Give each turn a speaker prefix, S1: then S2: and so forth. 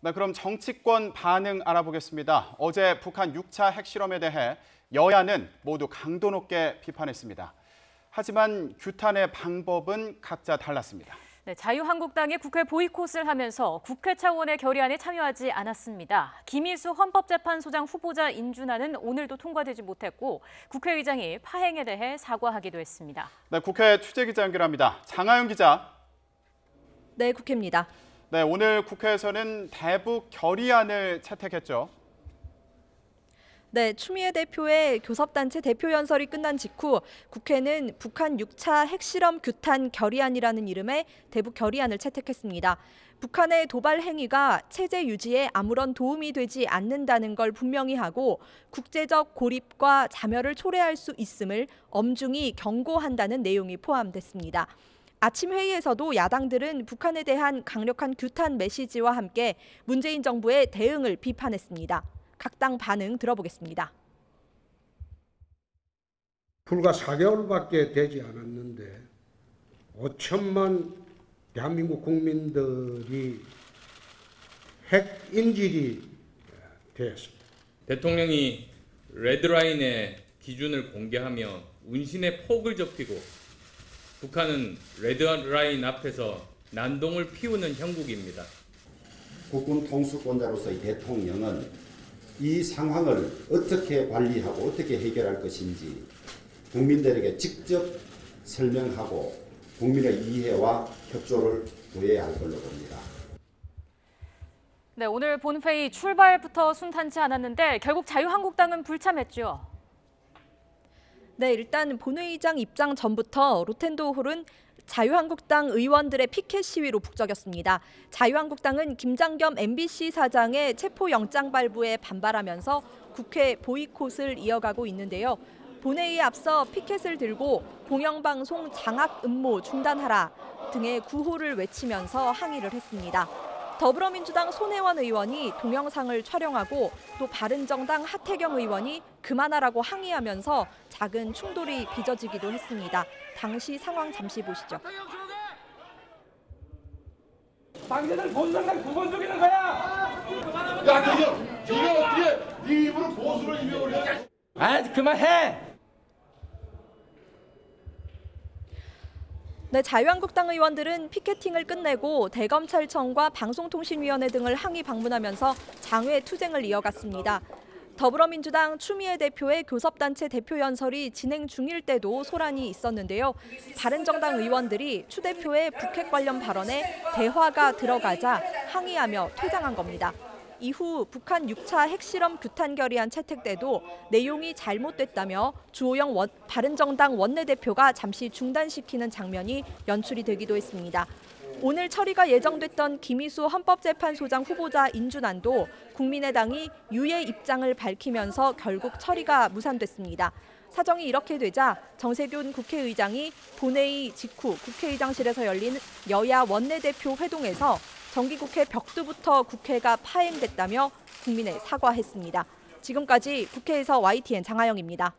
S1: 네, 그럼 정치권 반응 알아보겠습니다. 어제 북한 6차 핵실험에 대해 여야는 모두 강도 높게 비판했습니다. 하지만 규탄의 방법은 각자 달랐습니다.
S2: 네, 자유한국당이 국회 보이콧을 하면서 국회 차원의 결의안에 참여하지 않았습니다. 김희수 헌법재판소장 후보자 인준안은 오늘도 통과되지 못했고 국회의장이 파행에 대해 사과하기도 했습니다.
S1: 네, 국회 취재기자 연결합니다. 장하영 기자.
S3: 네, 국회입니다.
S1: 네, 오늘 국회에서는 대북 결의안을 채택했죠.
S3: 네, 추미애 대표의 교섭단체 대표 연설이 끝난 직후 국회는 북한 6차 핵실험 규탄 결의안이라는 이름의 대북 결의안을 채택했습니다. 북한의 도발 행위가 체제 유지에 아무런 도움이 되지 않는다는 걸 분명히 하고 국제적 고립과 자멸을 초래할 수 있음을 엄중히 경고한다는 내용이 포함됐습니다. 아침 회의에서도 야당들은 북한에 대한 강력한 규탄 메시지와 함께 문재인 정부의 대응을 비판했습니다. 각 당 반응 들어보겠습니다.
S4: 불과 4개월밖에 되지 않았는데 5천만 대한민국 국민들이 핵 인질이 되었습니다.
S5: 대통령이 레드라인의 기준을 공개하며 운신의 폭을 좁히고 북한은 레드라인 앞에서 난동을 피우는 형국입니다.
S6: 국군 통수권자로서의 대통령은 이 상황을 어떻게 관리하고 어떻게 해결할 것인지 국민들에게 직접 설명하고 국민의 이해와 협조를 구해야 할 걸로 봅니다.
S2: 네, 오늘 본회의 출발부터 순탄치 않았는데 결국 자유한국당은 불참했죠.
S3: 네, 일단 본회의장 입장 전부터 로텐도 홀은 자유한국당 의원들의 피켓 시위로 북적였습니다. 자유한국당은 김장겸 MBC 사장의 체포영장 발부에 반발하면서 국회 보이콧을 이어가고 있는데요. 본회의에 앞서 피켓을 들고 공영방송 장악 음모 중단하라 등의 구호를 외치면서 항의를 했습니다. 더불어민주당 손혜원 의원이 동영상을 촬영하고 또 바른정당 하태경 의원이 그만하라고 항의하면서 작은 충돌이 빚어지기도 했습니다. 당시 상황 잠시 보시죠.
S7: 당신은 보수정당 9번 속이는 거야!
S8: 야, 네가 어떻게 네 입으로 보수를 임명을 해?
S7: 아, 그만해!
S3: 네, 자유한국당 의원들은 피켓팅을 끝내고 대검찰청과 방송통신위원회 등을 항의 방문하면서 장외 투쟁을 이어갔습니다. 더불어민주당 추미애 대표의 교섭단체 대표 연설이 진행 중일 때도 소란이 있었는데요. 바른정당 의원들이 추 대표의 북핵 관련 발언에 대화가 들어가자 항의하며 퇴장한 겁니다. 이후 북한 6차 핵실험 규탄 결의안 채택 때도 내용이 잘못됐다며 주호영 바른정당 원내대표가 잠시 중단시키는 장면이 연출이 되기도 했습니다. 오늘 처리가 예정됐던 김희수 헌법재판소장 후보자 인준안도 국민의당이 유예 입장을 밝히면서 결국 처리가 무산됐습니다. 사정이 이렇게 되자 정세균 국회의장이 본회의 직후 국회의장실에서 열린 여야 원내대표 회동에서 정기국회 벽두부터 국회가 파행됐다며 국민에 사과했습니다. 지금까지 국회에서 YTN 장하영입니다.